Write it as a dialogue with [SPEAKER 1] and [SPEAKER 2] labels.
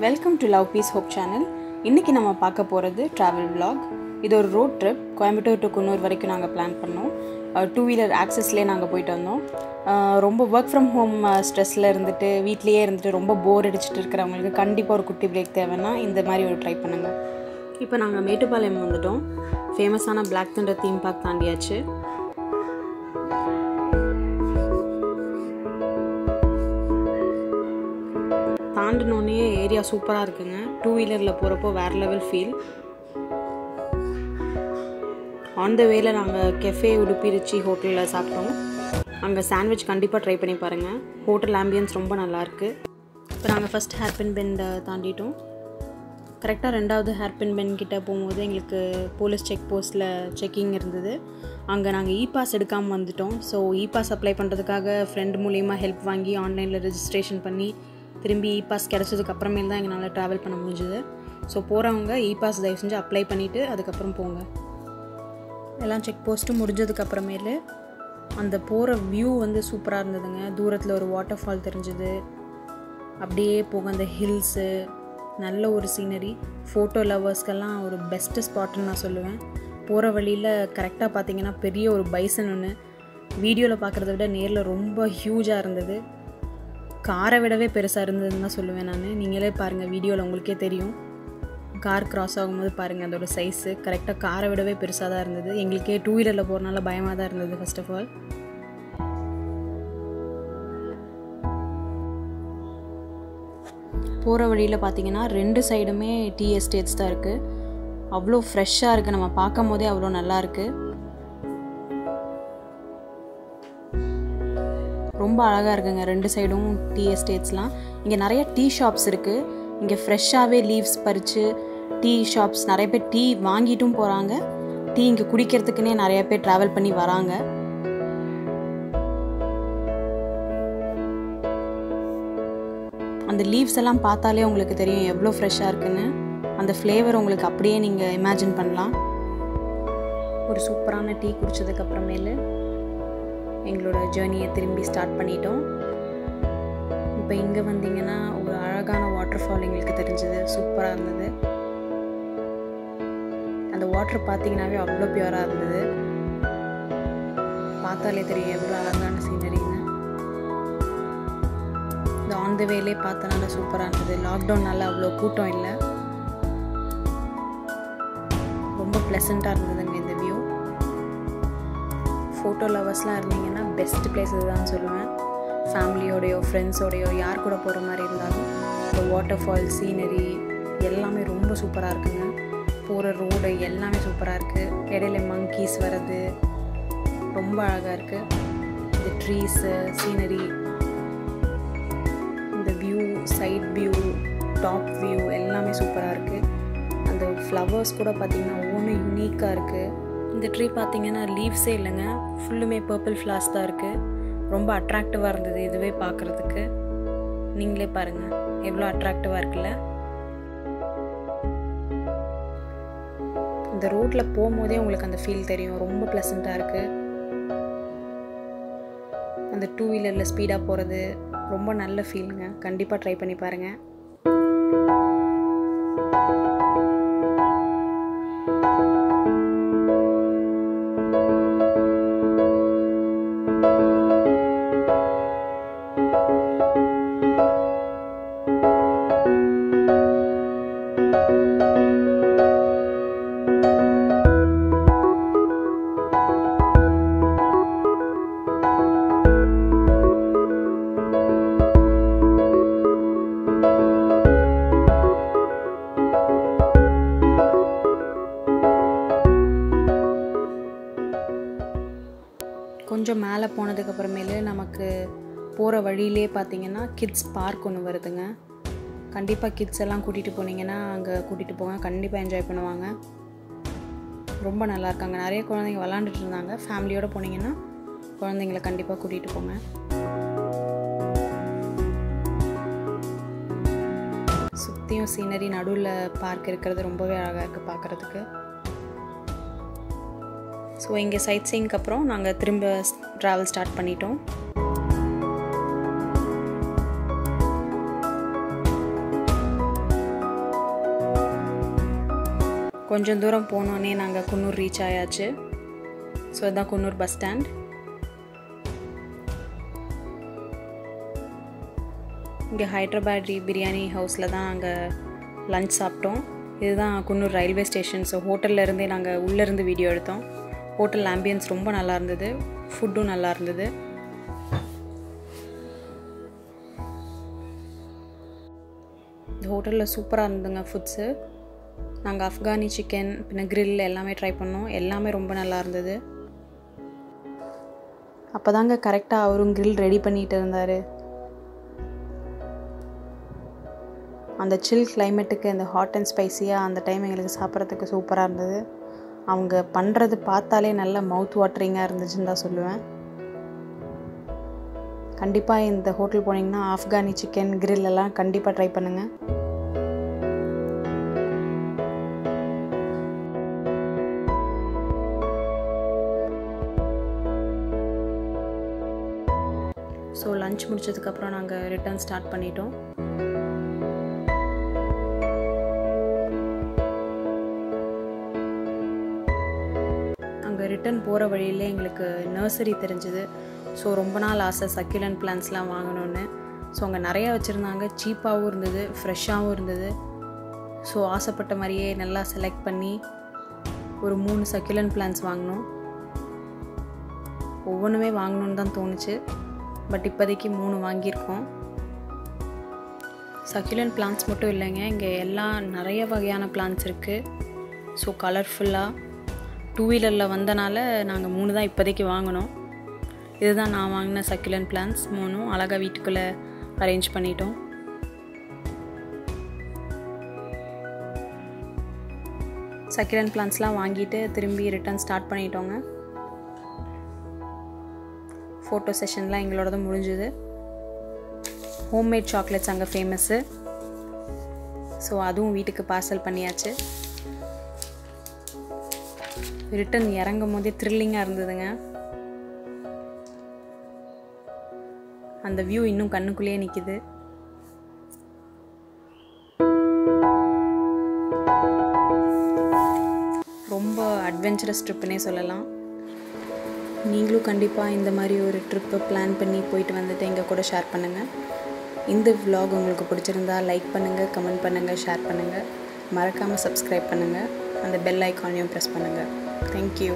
[SPEAKER 1] Welcome to love piece hope channel. இன்றைக்கி நம்ம பார்க்க போகிறது ட்ராவல் vlog. இது ஒரு road trip. Coimbatore to Coonoor வரைக்கும் நாங்கள் பிளான் பண்ணோம். 2 வீலர் ஆக்சஸ்லேயே நாங்கள் போயிட்டு வந்தோம். ரொம்ப ஒர்க் ஃப்ரம் ஹோம் ஸ்ட்ரெஸ்ஸில் இருந்துட்டு வீட்லேயே இருந்துட்டு ரொம்ப போர் அடிச்சுட்டு இருக்கிறவங்களுக்கு கண்டிப்பாக ஒரு குட்டி பிரேக் தேவைன்னா இந்த மாதிரி ஒரு ட்ரை பண்ணுங்கள். இப்போ நாங்கள் மேட்டுப்பாளையம் வந்துட்டோம். ஃபேமஸான பிளாக் தண்டர் தீம் பார்க் தாண்டியாச்சு. தாண்டினோடனே ஏரியா சூப்பராக இருக்குங்க. 2 வீலரில் போகிறப்போ வேறு லெவல் ஃபீல். ஆன் த வேல நாங்கள் கெஃபே உடுப்பி ரிச்சி ஹோட்டலில் சாப்பிட்டோம். அங்கே சாண்ட்விச் கண்டிப்பாக ட்ரை பண்ணி பாருங்கள். ஹோட்டல் ஆம்பியன்ஸ் ரொம்ப நல்லாயிருக்கு. இப்போ நாங்கள் ஃபஸ்ட் ஹேர்பின் பெண்டை தாண்டிட்டோம். கரெக்டாக 2வது ஹேர்பின் பெண்ட் கிட்டே போகும்போது எங்களுக்கு போலீஸ் செக் போஸ்ட்டில் செக்கிங் இருந்தது. அங்கே நாங்கள் இபாஸ் எடுக்காமல் வந்துட்டோம். ஸோ இபாஸ் அப்ளை பண்ணுறதுக்காக ஃப்ரெண்ட் மூலிமா ஹெல்ப் வாங்கி ஆன்லைனில் ரெஜிஸ்ட்ரேஷன் பண்ணி திரும்பி இபாஸ் கிடச்சதுக்கு அப்புறமேல் தான் எங்களால் ட்ராவல் பண்ண முடிஞ்சுது. ஸோ போகிறவங்க இபாஸ் தயவு செஞ்சு அப்ளை பண்ணிவிட்டு அதுக்கப்புறம் போங்க. எல்லாம் செக் போஸ்ட்டும் முடிஞ்சதுக்கப்புறமேலு அந்த போகிற வியூ வந்து சூப்பராக இருந்ததுங்க. தூரத்தில் ஒரு வாட்டர் ஃபால் தெரிஞ்சுது. அப்படியே போக அந்த ஹில்ஸு, நல்ல ஒரு சீனரி. ஃபோட்டோ லவர்ஸ்க்கெல்லாம் ஒரு பெஸ்ட்டு ஸ்பாட்டுன்னு நான் சொல்லுவேன். போகிற வழியில் கரெக்டாக பார்த்தீங்கன்னா பெரிய ஒரு பைசன் ஒன்று வீடியோவில் பார்க்குறத விட நேரில் ரொம்ப ஹியூஜாக இருந்தது. காரை விடவே பெருசாக இருந்ததுன்னு தான் சொல்லுவேன் நான். நீங்களே பாருங்கள், வீடியோவில் உங்களுக்கே தெரியும். கார் கிராஸ் ஆகும்போது பாருங்கள் அதோட சைஸு கரெக்டாக காரை விடவே பெருசாக தான் இருந்தது. எங்களுக்கே 2 வீலரில் போகிறனால பயமாக தான் இருந்தது ஃபர்ஸ்ட் ஆஃப் ஆல். போகிற வழியில் பார்த்தீங்கன்னா 2 சைடுமே டீ எஸ்டேட்ஸ் தான் இருக்குது. அவ்வளோ ஃப்ரெஷ்ஷாக இருக்குது. நம்ம பார்க்கும் போதே அவ்வளோ நல்லாயிருக்கு. ரொம்ப அழகாக இருக்குங்க 2 சைடும் டீ எஸ்டேட்ஸ்லாம். இங்கே நிறைய டீ ஷாப்ஸ் இருக்குது. இங்கே ஃப்ரெஷ்ஷாகவே லீவ்ஸ் பறித்து டீ ஷாப்ஸ் நிறைய பேர் டீ வாங்கிட்டும் போகிறாங்க. டீ இங்கே குடிக்கிறதுக்குன்னே நிறைய பேர் ட்ராவல் பண்ணி வராங்க. அந்த லீவ்ஸ் எல்லாம் பார்த்தாலே உங்களுக்கு தெரியும் எவ்வளோ ஃப்ரெஷ்ஷாக இருக்குன்னு. அந்த ஃப்ளேவர் உங்களுக்கு அப்படியே நீங்கள் இமேஜின் பண்ணலாம். ஒரு சூப்பரான டீ குடித்ததுக்கப்புறமேலு எங்களோட ஜேர்னியை திரும்பி ஸ்டார்ட் பண்ணிட்டோம். இப்போ இங்கே வந்தீங்கன்னா ஒரு அழகான வாட்டர் ஃபால் எங்களுக்கு தெரிஞ்சது. சூப்பராக இருந்தது. அந்த வாட்டர் பார்த்தீங்கன்னாவே அவ்வளோ பியூராக இருந்தது. பார்த்தாலே தெரியும் எவ்வளோ அழகான சீனரின்னு. இந்த ஆன் த வேலே பார்த்தனால சூப்பராக இருந்தது. லாக்டவுன்னால அவ்வளோ கூட்டம் இல்லை. ரொம்ப ப்ளசண்ட்டாக இருந்ததுங்க இந்த வியூ. ஃபோட்டோ லவர்ஸ்லாம் இருந்தீங்கன்னா பெஸ்ட் பிளேஸ் இதுதான் சொல்லுவேன். ஃபேமிலியோடையோ ஃப்ரெண்ட்ஸோடையோ யார் கூட போகிற மாதிரி இருந்தாலும் இந்த வாட்டர் ஃபால் சீனரி எல்லாமே ரொம்ப சூப்பராக இருக்குங்க. போகிற ரோடு எல்லாமே சூப்பராக இருக்குது. இடையில மங்கீஸ் வர்றது ரொம்ப அழகாக இருக்குது. இந்த ட்ரீஸு சீனரி, இந்த view, side view, top view எல்லாமே சூப்பராக இருக்குது. அந்த ஃப்ளவர்ஸ் கூட பார்த்திங்கன்னா ஒவ்வொன்றும் யூனிக்காக இருக்குது. இந்த ட்ரீ பார்த்திங்கன்னா லீவ்ஸே இல்லைங்க, ஃபுல்லுமே பர்பிள் ஃப்ளார்ஸ் தான் இருக்குது. ரொம்ப அட்ராக்டிவாக இருந்தது இதுவே பார்க்குறதுக்கு. நீங்களே பாருங்கள் எவ்வளோ அட்ராக்டிவாக இருக்குல்ல. இந்த ரோட்டில் போகும்போதே உங்களுக்கு அந்த ஃபீல் தெரியும். ரொம்ப ப்ளசண்ட்டாக இருக்குது. அந்த 2 வீலரில் ஸ்பீடாக போகிறது ரொம்ப நல்ல ஃபீலுங்க. கண்டிப்பாக ட்ரை பண்ணி பாருங்கள். கொஞ்சம் மேலே போனதுக்கப்புறமேலு நமக்கு போகிற வழியிலே பார்த்திங்கன்னா கிட்ஸ் பார்க் ஒன்று வருதுங்க. கண்டிப்பாக கிட்ஸ் எல்லாம் கூட்டிகிட்டு போனீங்கன்னா அங்கே கூட்டிகிட்டு போங்க. கண்டிப்பாக என்ஜாய் பண்ணுவாங்க. ரொம்ப நல்லா இருக்காங்க. நிறைய குழந்தைங்க விளாண்டுட்டு இருந்தாங்க. ஃபேமிலியோடு போனீங்கன்னா குழந்தைங்கள கண்டிப்பாக கூட்டிகிட்டு போங்க. சுற்றியும் சீனரி, நடுவில் பார்க் இருக்கிறது ரொம்பவே அழகாக இருக்குது பார்க்குறதுக்கு. ஸோ இங்கே சைட் சீயிங்க்கு அப்புறம் நாங்கள் திரும்ப ட்ராவல் ஸ்டார்ட் பண்ணிட்டோம். கொஞ்சம் தூரம் போனோடனே நாங்கள் குன்னூர் ரீச் ஆயாச்சு. ஸோ இதுதான் குன்னூர் பஸ் ஸ்டாண்ட். இங்கே ஹைட்ராபாடி பிரியாணி ஹவுஸில் தான் நாங்கள் லன்ச் சாப்பிட்டோம். இதுதான் குன்னூர் ரயில்வே ஸ்டேஷன். ஸோ ஹோட்டல்லேருந்தே நாங்கள் உள்ளேருந்து வீடியோ எடுத்தோம். ஹோட்டல் ஆம்பியன்ஸ் ரொம்ப நல்லா இருந்தது, ஃபுட்டும் நல்லா இருந்தது. இந்த ஹோட்டலில் சூப்பராக இருந்ததுங்க ஃபுட்ஸு. நாங்கள் ஆஃப்கானி சிக்கன் பின்ன கிரில் எல்லாமே ட்ரை பண்ணோம். எல்லாமே ரொம்ப நல்லா இருந்தது. அப்போ தாங்க கரெக்டாக அவரும் கிரில் ரெடி பண்ணிகிட்டு இருந்தார். அந்த சில் கிளைமேட்டுக்கு அந்த ஹாட் அண்ட் ஸ்பைஸியாக அந்த டைம் எங்களுக்கு சாப்பிட்றதுக்கு சூப்பராக இருந்தது. அவங்க பண்ணுறது பார்த்தாலே நல்ல மவுத் வாட்டரிங்காக இருந்துச்சுன்னு தான் சொல்லுவேன். கண்டிப்பாக இந்த ஹோட்டல் போனீங்கன்னா ஆஃப்கானி சிக்கன் கிரில் எல்லாம் கண்டிப்பாக ட்ரை பண்ணுங்கள். ஸோ லன்ச் முடிச்சதுக்கப்புறம் நாங்கள் ரிட்டர்ன் ஸ்டார்ட் பண்ணிட்டோம். அங்கே ரிட்டர்ன் போகிற வழியிலே எங்களுக்கு நர்சரி தெரிஞ்சுது. ஸோ ரொம்ப நாள் ஆசை சக்யூலன்ட் பிளான்ட்ஸ்லாம் வாங்கணுன்னு. ஸோ அங்கே நிறையா வச்சுருந்தாங்க. சீப்பாகவும் இருந்தது, ஃப்ரெஷ்ஷாகவும் இருந்தது. ஸோ ஆசைப்பட்ட மாதிரியே நல்லா செலக்ட் பண்ணி ஒரு 3 சக்யூலன்ட் பிளான்ட்ஸ் வாங்கினோம். ஒவ்வொன்றுமே வாங்கணுன்னு தான் தோணுச்சு. பட் இப்போதைக்கு 3 வாங்கியிருக்கோம். சக்யூலன்ட் பிளான்ட்ஸ் மட்டும் இல்லைங்க, இங்கே நிறைய வகையான பிளான்ட்ஸ் இருக்குது. ஸோ கலர்ஃபுல்லாக 2 வீலரில் வந்தனால நாங்கள் 3 தான் இப்போதைக்கு வாங்கினோம். இதுதான் நான் வாங்கின சக்யூலன்ட் பிளான்ட்ஸ் 3 அழகாக வீட்டுக்குள்ளே அரேஞ்ச் பண்ணிட்டோம். சக்யூலன்ட் பிளான்ட்ஸ்லாம் வாங்கிட்டு திரும்பி ரிட்டர்ன் ஸ்டார்ட் பண்ணிட்டோங்க. ஃபோட்டோ செஷன்லாம் எங்களோட தான் முடிஞ்சுது. ஹோம்மேட் சாக்லேட்ஸ் அங்கே ஃபேமஸ்ஸு. ஸோ அதுவும் வீட்டுக்கு பார்சல் பண்ணியாச்சு. ரிட்டன் இறங்கும் போதே த்ரில்லிங்காக இருந்ததுங்க. அந்த வியூ இன்னும் கண்ணுக்குள்ளேயே நிற்கிது. ரொம்ப அட்வென்ச்சரஸ் ட்ரிப்புன்னே சொல்லலாம். நீங்களும் கண்டிப்பாக இந்த மாதிரி ஒரு ட்ரிப்பை பிளான் பண்ணி போயிட்டு வந்துட்டு எங்கள் கூட ஷேர் பண்ணுங்கள். இந்த vlog உங்களுக்கு பிடிச்சிருந்தா லைக் பண்ணுங்கள், கமெண்ட் பண்ணுங்கள், ஷேர் பண்ணுங்கள். மறக்காமல் சப்ஸ்கிரைப் பண்ணுங்கள். அந்த பெல் ஐக்கானையும் ப்ரெஸ் பண்ணுங்கள். தேங்க்யூ.